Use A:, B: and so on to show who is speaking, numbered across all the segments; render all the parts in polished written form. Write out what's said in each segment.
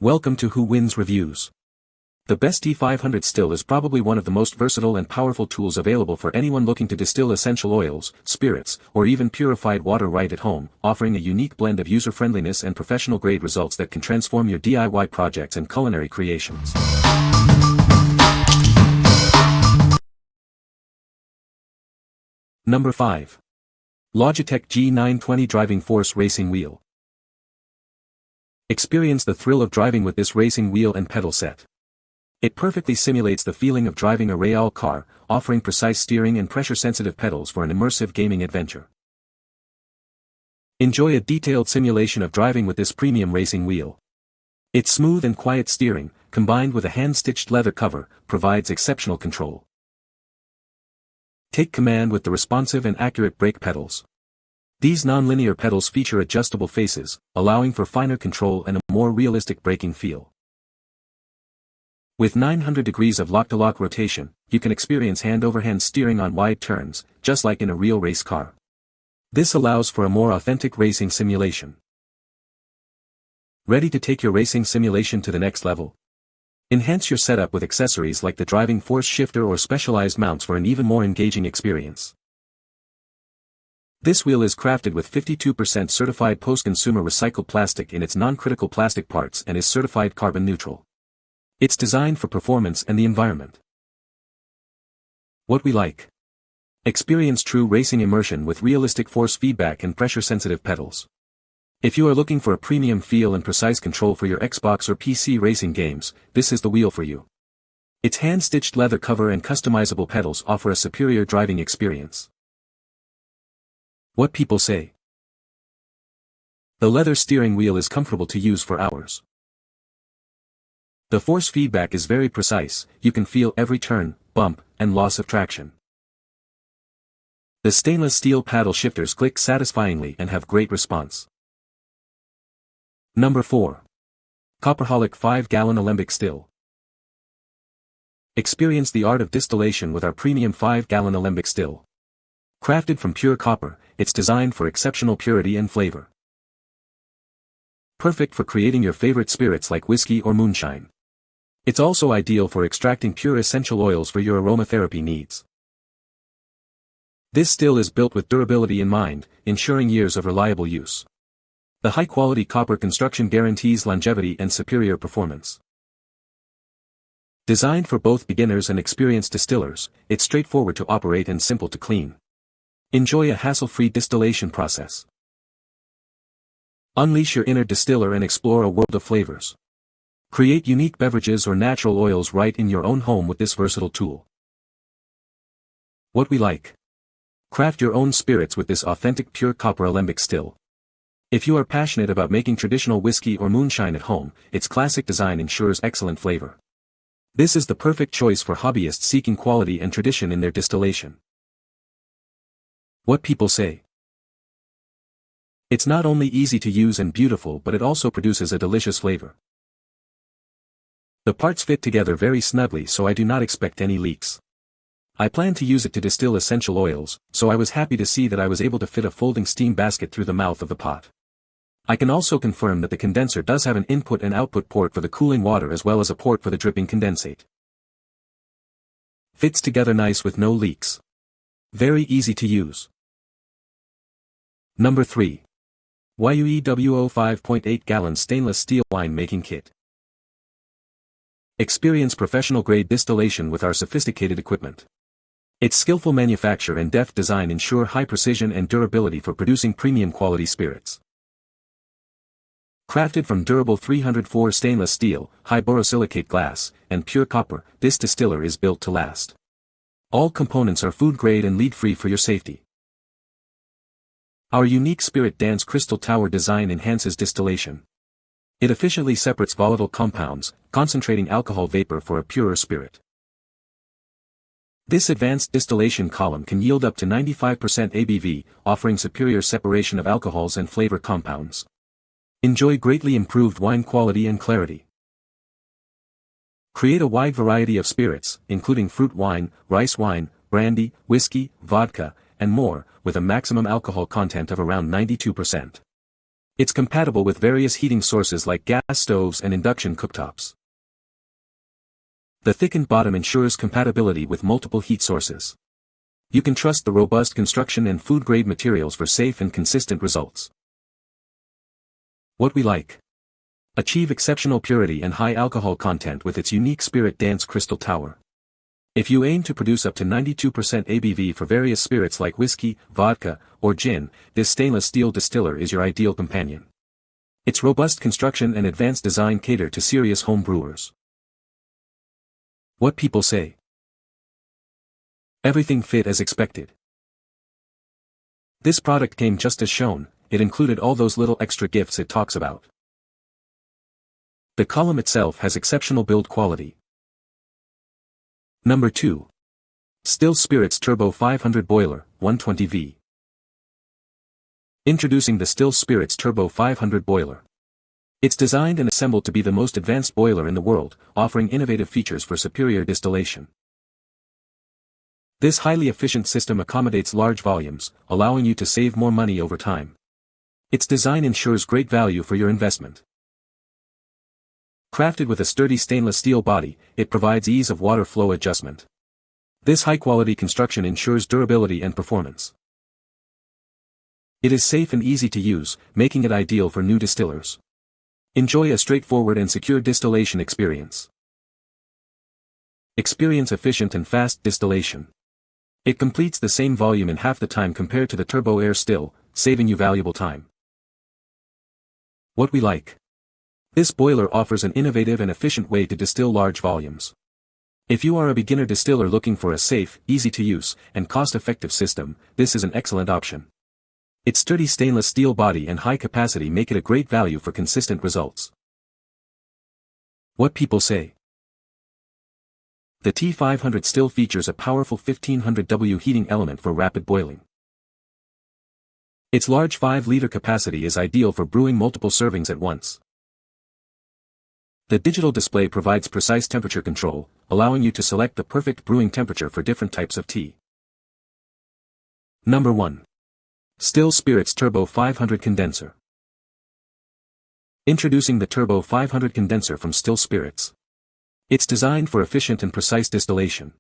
A: Welcome to Who Wins Reviews. The best T500 Still is probably one of the most versatile and powerful tools available for anyone looking to distill essential oils, spirits, or even purified water right at home, offering a unique blend of user-friendliness and professional-grade results that can transform your DIY projects and culinary creations. Number 5. Logitech G920 Driving Force Racing Wheel. Experience the thrill of driving with this racing wheel and pedal set. It perfectly simulates the feeling of driving a real car, offering precise steering and pressure-sensitive pedals for an immersive gaming adventure. Enjoy a detailed simulation of driving with this premium racing wheel. Its smooth and quiet steering, combined with a hand-stitched leather cover, provides exceptional control. Take command with the responsive and accurate brake pedals. These non-linear pedals feature adjustable faces, allowing for finer control and a more realistic braking feel. With 900 degrees of lock-to-lock rotation, you can experience hand-over-hand steering on wide turns, just like in a real race car. This allows for a more authentic racing simulation. Ready to take your racing simulation to the next level? Enhance your setup with accessories like the driving force shifter or specialized mounts for an even more engaging experience. This wheel is crafted with 52% certified post-consumer recycled plastic in its non-critical plastic parts and is certified carbon neutral. It's designed for performance and the environment. What we like. Experience true racing immersion with realistic force feedback and pressure-sensitive pedals. If you are looking for a premium feel and precise control for your Xbox or PC racing games, this is the wheel for you. Its hand-stitched leather cover and customizable pedals offer a superior driving experience. What people say. The leather steering wheel is comfortable to use for hours. The force feedback is very precise, you can feel every turn, bump, and loss of traction. The stainless steel paddle shifters click satisfyingly and have great response. Number 4. Copperholic 5-gallon Alembic Still. Experience the art of distillation with our premium 5-gallon Alembic Still. Crafted from pure copper, it's designed for exceptional purity and flavor. Perfect for creating your favorite spirits like whiskey or moonshine. It's also ideal for extracting pure essential oils for your aromatherapy needs. This still is built with durability in mind, ensuring years of reliable use. The high-quality copper construction guarantees longevity and superior performance. Designed for both beginners and experienced distillers, it's straightforward to operate and simple to clean. Enjoy a hassle-free distillation process. Unleash your inner distiller and explore a world of flavors. Create unique beverages or natural oils right in your own home with this versatile tool. What we like. Craft your own spirits with this authentic pure copper Alembic Still. If you are passionate about making traditional whiskey or moonshine at home, its classic design ensures excellent flavor. This is the perfect choice for hobbyists seeking quality and tradition in their distillation. What people say. It's not only easy to use and beautiful, but it also produces a delicious flavor. The parts fit together very snugly, so I do not expect any leaks. I plan to use it to distill essential oils, so I was happy to see that I was able to fit a folding steam basket through the mouth of the pot. I can also confirm that the condenser does have an input and output port for the cooling water as well as a port for the dripping condensate. Fits together nice with no leaks. Very easy to use. Number 3. YUEWO 5.8-gallon stainless steel wine-making kit. Experience professional-grade distillation with our sophisticated equipment. Its skillful manufacture and deft design ensure high precision and durability for producing premium-quality spirits. Crafted from durable 304 stainless steel, high borosilicate glass, and pure copper, this distiller is built to last. All components are food-grade and lead-free for your safety. Our unique Spirit Dance crystal tower design enhances distillation. It efficiently separates volatile compounds, concentrating alcohol vapor for a purer spirit. This advanced distillation column can yield up to 95% ABV, offering superior separation of alcohols and flavor compounds. Enjoy greatly improved wine quality and clarity. Create a wide variety of spirits, including fruit wine, rice wine, brandy, whiskey, vodka, and more, with a maximum alcohol content of around 92%. It's compatible with various heating sources like gas stoves and induction cooktops. The thickened bottom ensures compatibility with multiple heat sources. You can trust the robust construction and food-grade materials for safe and consistent results. What we like. Achieve exceptional purity and high alcohol content with its unique Spirit Dance crystal tower. If you aim to produce up to 92% ABV for various spirits like whiskey, vodka, or gin, this stainless steel distiller is your ideal companion. Its robust construction and advanced design cater to serious home brewers. What people say. Everything fit as expected. This product came just as shown, it included all those little extra gifts it talks about. The column itself has exceptional build quality. Number 2. Still Spirits Turbo 500 Boiler, 120V. Introducing the Still Spirits Turbo 500 Boiler. It's designed and assembled to be the most advanced boiler in the world, offering innovative features for superior distillation. This highly efficient system accommodates large volumes, allowing you to save more money over time. Its design ensures great value for your investment. Crafted with a sturdy stainless steel body, it provides ease of water flow adjustment. This high-quality construction ensures durability and performance. It is safe and easy to use, making it ideal for new distillers. Enjoy a straightforward and secure distillation experience. Experience efficient and fast distillation. It completes the same volume in half the time compared to the Turbo Air Still, saving you valuable time. What we like. This boiler offers an innovative and efficient way to distill large volumes. If you are a beginner distiller looking for a safe, easy-to-use, and cost-effective system, this is an excellent option. Its sturdy stainless steel body and high capacity make it a great value for consistent results. What people say. The T500 Still features a powerful 1500W heating element for rapid boiling. Its large 5-liter capacity is ideal for brewing multiple servings at once. The digital display provides precise temperature control, allowing you to select the perfect brewing temperature for different types of tea. Number 1. Still Spirits Turbo 500 Condenser. Introducing the Turbo 500 Condenser from Still Spirits. It's designed for efficient and precise distillation.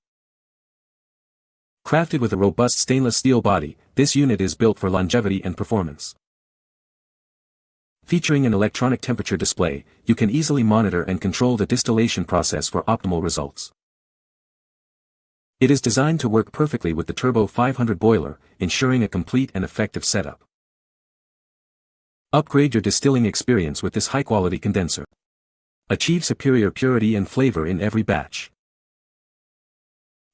A: Crafted with a robust stainless steel body, this unit is built for longevity and performance. Featuring an electronic temperature display, you can easily monitor and control the distillation process for optimal results. It is designed to work perfectly with the Turbo 500 boiler, ensuring a complete and effective setup. Upgrade your distilling experience with this high-quality condenser. Achieve superior purity and flavor in every batch.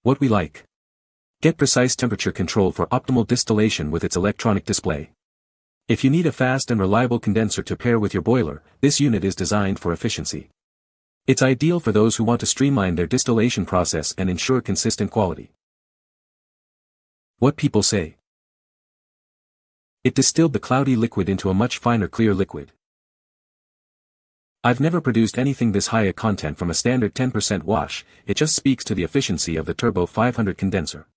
A: What we like. Get precise temperature control for optimal distillation with its electronic display. If you need a fast and reliable condenser to pair with your boiler, this unit is designed for efficiency. It's ideal for those who want to streamline their distillation process and ensure consistent quality. What people say. It distilled the cloudy liquid into a much finer clear liquid. I've never produced anything this high a content from a standard 10% wash, it just speaks to the efficiency of the Turbo 500 condenser.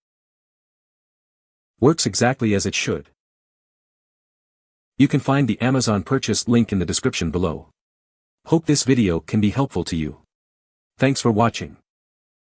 A: Works exactly as it should. You can find the Amazon purchase link in the description below. Hope this video can be helpful to you. Thanks for watching.